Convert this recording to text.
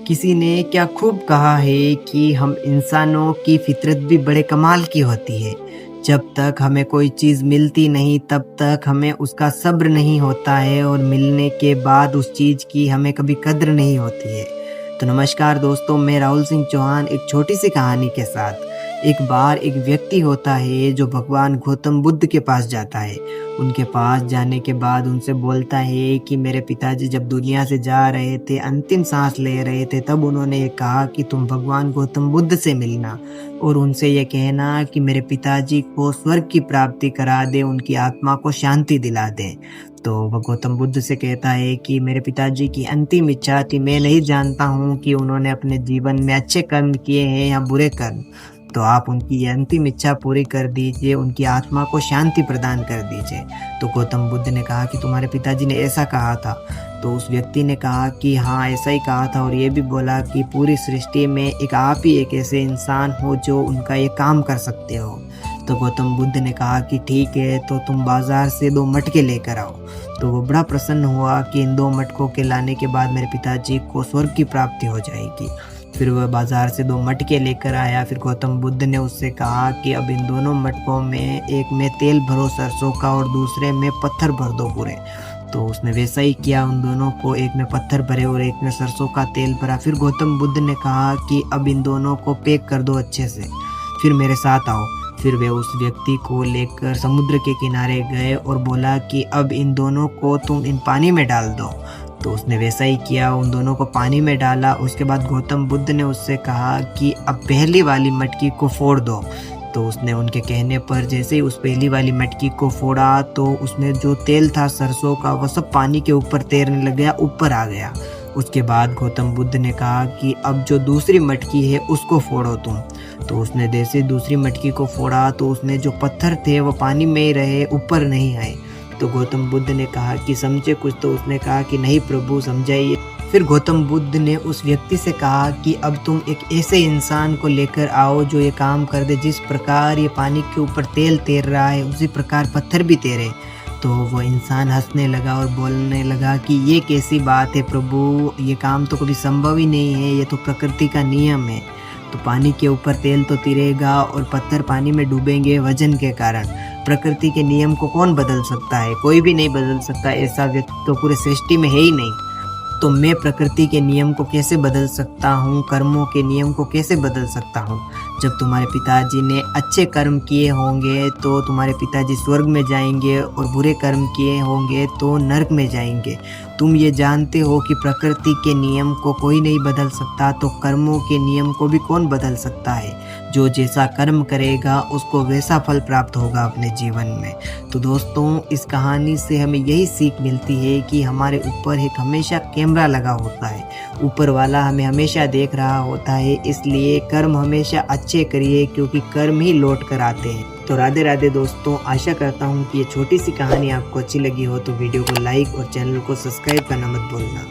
किसी ने क्या खूब कहा है कि हम इंसानों की फितरत भी बड़े कमाल की होती है। जब तक हमें कोई चीज़ मिलती नहीं तब तक हमें उसका सब्र नहीं होता है और मिलने के बाद उस चीज़ की हमें कभी कद्र नहीं होती है। तो नमस्कार दोस्तों, मैं राहुल सिंह चौहान एक छोटी सी कहानी के साथ। एक बार एक व्यक्ति होता है जो भगवान गौतम बुद्ध के पास जाता है। उनके पास जाने के बाद उनसे बोलता है कि मेरे पिताजी जब दुनिया से जा रहे थे, अंतिम सांस ले रहे थे, तब उन्होंने ये कहा कि तुम भगवान गौतम बुद्ध से मिलना और उनसे ये कहना कि मेरे पिताजी को स्वर्ग की प्राप्ति करा दे, उनकी आत्मा को शांति दिला दें। तो वह गौतम बुद्ध से कहता है कि मेरे पिताजी की अंतिम इच्छा थी, मैं नहीं जानता हूँ कि उन्होंने अपने जीवन में अच्छे कर्म किए हैं या बुरे कर्म, तो आप उनकी ये अंतिम इच्छा पूरी कर दीजिए, उनकी आत्मा को शांति प्रदान कर दीजिए। तो गौतम बुद्ध ने कहा कि तुम्हारे पिताजी ने ऐसा कहा था? तो उस व्यक्ति ने कहा कि हाँ, ऐसा ही कहा था और ये भी बोला कि पूरी सृष्टि में एक आप ही एक ऐसे इंसान हो जो उनका ये काम कर सकते हो। तो गौतम बुद्ध ने कहा कि ठीक है, तो तुम बाजार से 2 मटके लेकर आओ। तो वो बड़ा प्रसन्न हुआ कि इन 2 मटकों के लाने के बाद मेरे पिताजी को स्वर्ग की प्राप्ति हो जाएगी। फिर वह बाजार से 2 मटके लेकर आया। फिर गौतम बुद्ध ने उससे कहा कि अब इन दोनों मटकों में एक में तेल भरो सरसों का और दूसरे में पत्थर भर दो पूरे। तो उसने वैसा ही किया, उन दोनों को एक में पत्थर भरे और एक में सरसों का तेल भरा। फिर गौतम बुद्ध ने कहा कि अब इन दोनों को पैक कर दो अच्छे से, फिर मेरे साथ आओ। फिर वे उस व्यक्ति को लेकर समुद्र के किनारे गए और बोला कि अब इन दोनों को तुम इन पानी में डाल दो। तो उसने वैसा ही किया, उन दोनों को पानी में डाला। उसके बाद गौतम बुद्ध ने उससे कहा कि अब पहली वाली मटकी को फोड़ दो। तो उसने उनके कहने पर जैसे ही उस पहली वाली मटकी को फोड़ा तो उसमें जो तेल था सरसों का वह सब पानी के ऊपर तैरने लग गया, ऊपर आ गया। उसके बाद गौतम बुद्ध ने कहा कि अब जो दूसरी मटकी है उसको फोड़ो तुम। तो उसने जैसे दूसरी मटकी को फोड़ा तो उसमें जो पत्थर थे वो पानी में ही रहे, ऊपर नहीं आए। तो गौतम बुद्ध ने कहा कि समझे कुछ? तो उसने कहा कि नहीं प्रभु, समझाइए। फिर गौतम बुद्ध ने उस व्यक्ति से कहा कि अब तुम एक ऐसे इंसान को लेकर आओ जो ये काम कर दे, जिस प्रकार ये पानी के ऊपर तेल तैर रहा है उसी प्रकार पत्थर भी तैरे। तो वो इंसान हंसने लगा और बोलने लगा कि ये कैसी बात है प्रभु, ये काम तो कभी संभव ही नहीं है, ये तो प्रकृति का नियम है। तो पानी के ऊपर तेल तो तैरेगा और पत्थर पानी में डूबेंगे वजन के कारण। प्रकृति के नियम को कौन बदल सकता है? कोई भी नहीं बदल सकता, ऐसा व्यक्ति तो पूरे सृष्टि में है ही नहीं। तो मैं प्रकृति के नियम को कैसे बदल सकता हूँ, कर्मों के नियम को कैसे बदल सकता हूँ? जब तुम्हारे पिताजी ने अच्छे कर्म किए होंगे तो तुम्हारे पिताजी स्वर्ग में जाएंगे और बुरे कर्म किए होंगे तो नरक में जाएंगे। तुम ये जानते हो कि प्रकृति के नियम को कोई नहीं बदल सकता, तो कर्मों के नियम को भी कौन बदल सकता है? जो जैसा कर्म करेगा उसको वैसा फल प्राप्त होगा अपने जीवन में। तो दोस्तों, इस कहानी से हमें यही सीख मिलती है कि हमारे ऊपर एक हमेशा कैमरा लगा होता है, ऊपर वाला हमें हमेशा देख रहा होता है। इसलिए कर्म हमेशा अच्छे करिए, क्योंकि कर्म ही लौट कर आते हैं। तो राधे राधे दोस्तों, आशा करता हूँ कि ये छोटी सी कहानी आपको अच्छी लगी हो तो वीडियो को लाइक और चैनल को सब्सक्राइब करना मत भूलना।